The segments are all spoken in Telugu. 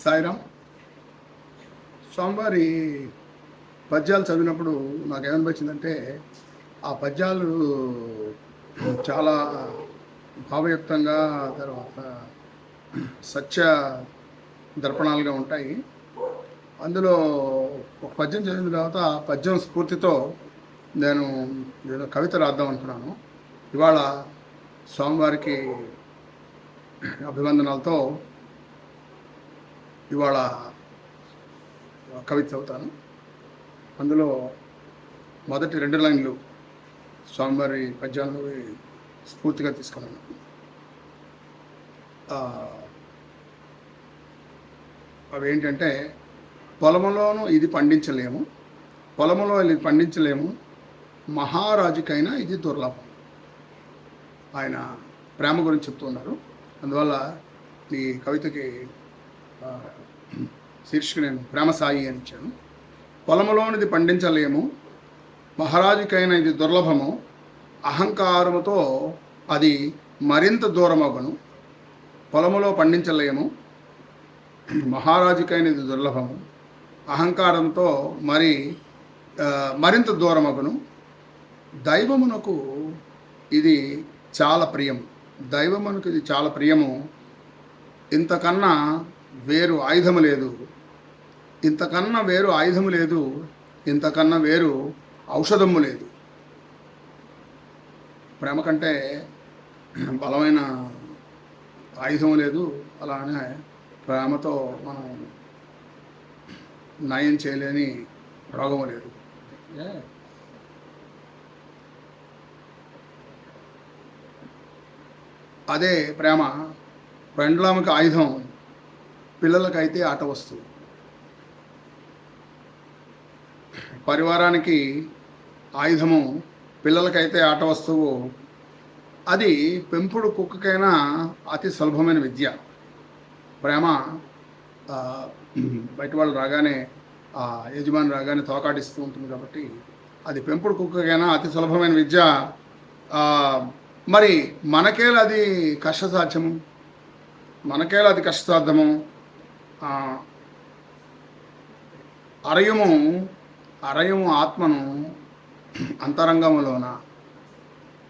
సాయిరామ్. స్వామివారి పద్యాలు చదివినప్పుడు నాకేమనిపించిందంటే ఆ పద్యాలు చాలా భావయుక్తంగా, తర్వాత సత్య దర్పణాలుగా ఉంటాయి. అందులో ఒక పద్యం చదివిన తర్వాత ఆ పద్యం స్ఫూర్తితో నేను ఏదో కవిత రాద్దాం అనుకున్నాను. ఇవాళ స్వామివారికి అభివందనాలతో ఇవాళ కవిత చదువుతాను. అందులో మొదటి 2 లైన్లు స్వామివారి పద్యాలను స్ఫూర్తిగా తీసుకున్నాను. అవి ఏంటంటే, పొలములోనూ ఇది పండించలేము, పొలములో ఇది పండించలేము, మహారాజుకైనా ఇది దుర్లభం. ఆయన ప్రేమ గురించి చెప్తున్నారు. అందువల్ల ఈ కవితకి శీర్షిక నేను ప్రేమ సాయి అని ఇచ్చాను. పొలములోనిది పండించలేము, మహారాజుకైనా ఇది దుర్లభము, అహంకారముతో అది మరింత దూరమగును. పొలములో పండించలేము, మహారాజుకైన ఇది దుర్లభము, అహంకారంతో మరింత దూరమగును. దైవమునకు ఇది చాలా ప్రియము, దైవమునకు ఇది చాలా ప్రియము. ఇంతకన్నా వేరు ఆయుధము లేదు, ఇంతకన్నా వేరు ఆయుధము లేదు, ఇంతకన్నా వేరు ఔషధము లేదు. ప్రేమ కంటే బలమైన ఆయుధం లేదు, అలానే ప్రేమతో మనం నయం చేయలేని రోగము లేదు. అదే ప్రేమ పెండ్లాంకి ఆయుధం, పిల్లలకైతే ఆట వస్తువు. పరివారానికి ఆయుధము, పిల్లలకైతే ఆట వస్తువు. అది పెంపుడు కుక్కకైనా అతి సులభమైన విద్య. ప్రేమ బయట వాళ్ళు రాగానే, ఆ యజమాని రాగానే తోకాడిస్తూ ఉంటుంది కాబట్టి అది పెంపుడు కుక్కకైనా అతి సులభమైన విద్య. మరి మనకేలా అది కష్టసాధ్యము, మనకేలా అది కష్టసాధ్యము? అరయము ఆత్మను అంతరంగములోన,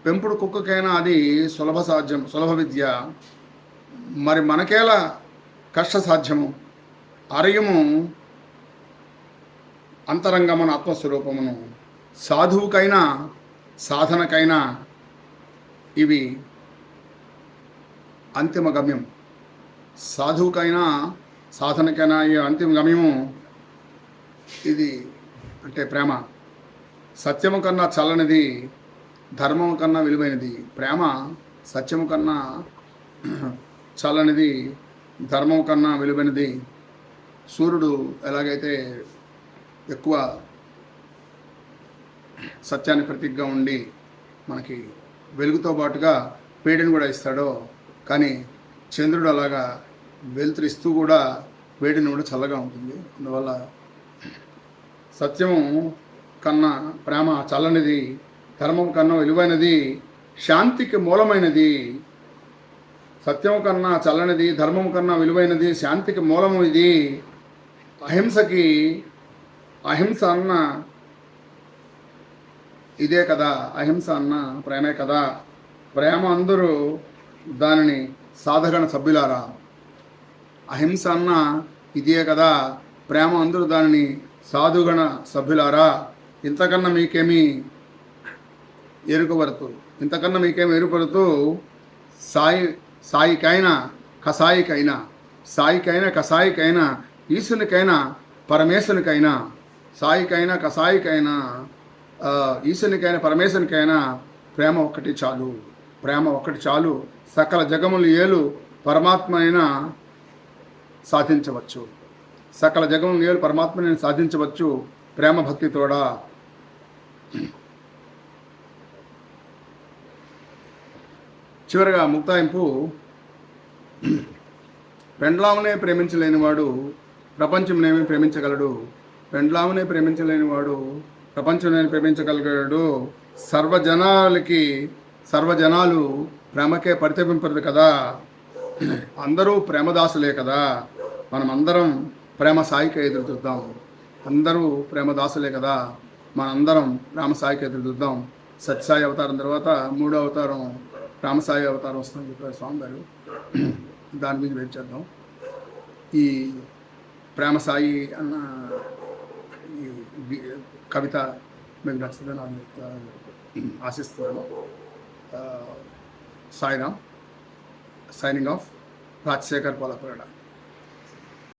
పెంపుడు కుక్కకైనా అది సులభ విద్య. మరి మనకేలా కష్టసాధ్యము? అరయము అంతరంగమున ఆత్మస్వరూపమును, సాధువుకైనా సాధనకైనా ఇవి అంతిమ గమ్యం. సాధువుకైనా సాధనకైనా ఈ అంతిమ గమ్యము ఇది. అంటే ప్రేమ సత్యము కన్నా చల్లనిది, ధర్మము కన్నా విలువైనది. ప్రేమ సత్యము కన్నా చల్లనిది, ధర్మము కన్నా విలువైనది. సూర్యుడు ఎలాగైతే ఎక్కువ సత్యాన్ని ప్రతీకగా ఉండి మనకి వెలుగుతో పాటుగా వేడిని కూడా ఇస్తాడో, కానీ చంద్రుడు అలాగా వెలుతురిస్తూ కూడా వేడిని కూడా చల్లగా ఉంటుంది. అందువల్ల సత్యము కన్నా ప్రేమ చల్లనిది, ధర్మం కన్నా విలువైనది, శాంతికి మూలమైనది. సత్యము కన్నా చల్లనిది, ధర్మం కన్నా విలువైనది, శాంతికి మూలము ఇది. అహింస అన్న ఇదే కదా, అహింస అన్న ప్రేమే కదా. ప్రేమ అందరూ దానిని సాధగణ సభ్యులారా. అహింస అన్న ఇదే కదా, ప్రేమ అందరూ దానిని సాధుగణ సభ్యులారా. ఇంతకన్నా మీకేమీ ఎరుకబడుతూ, ఇంతకన్నా మీకేమి ఎరుపడుతూ సాయికైనా కసాయికైనా, సాయికైనా కసాయికైనా, ఈశ్వరునికైనా పరమేశ్వరునికైనా, సాయికైనా కసాయికైనా, ఈశ్వరునికైనా పరమేశ్వరునికైనా ప్రేమ ఒక్కటి చాలు, ప్రేమ ఒక్కటి చాలు. సకల జగములు ఏలు పరమాత్మ అయినా సాధించవచ్చు, సకల జగములు ఏలు పరమాత్మని సాధించవచ్చు ప్రేమ భక్తితోడా. చివరిగా ముక్తాయింపు. పెండ్లామునే ప్రేమించలేనివాడు ప్రపంచంనేమి ప్రేమించగలడు, పెండ్లామునే ప్రేమించలేనివాడు ప్రపంచంనేమి ప్రేమించగలిగాడు. సర్వజనాలు ప్రేమకే పరితపింపరు కదా, అందరూ ప్రేమదాసులే కదా. మనమందరం ప్రేమ సాయికి ఎదురు చూద్దాం. అందరూ ప్రేమ దాసులే కదా, మనందరం ప్రేమ సాయికి ఎదురు చూద్దాం. సత్యసాయి అవతారం తర్వాత 3వ అవతారం రామసాయి అవతారం వస్తుందని చెప్పారు స్వామి గారు. దాని గురించి వెయిట్ చేద్దాం. ఈ ప్రేమ సాయి అన్న ఈ కవిత మీకు నచ్చుతుందని ఆశిస్తున్నాను. Sairam, signing off, Rajasekhar పోలపేట.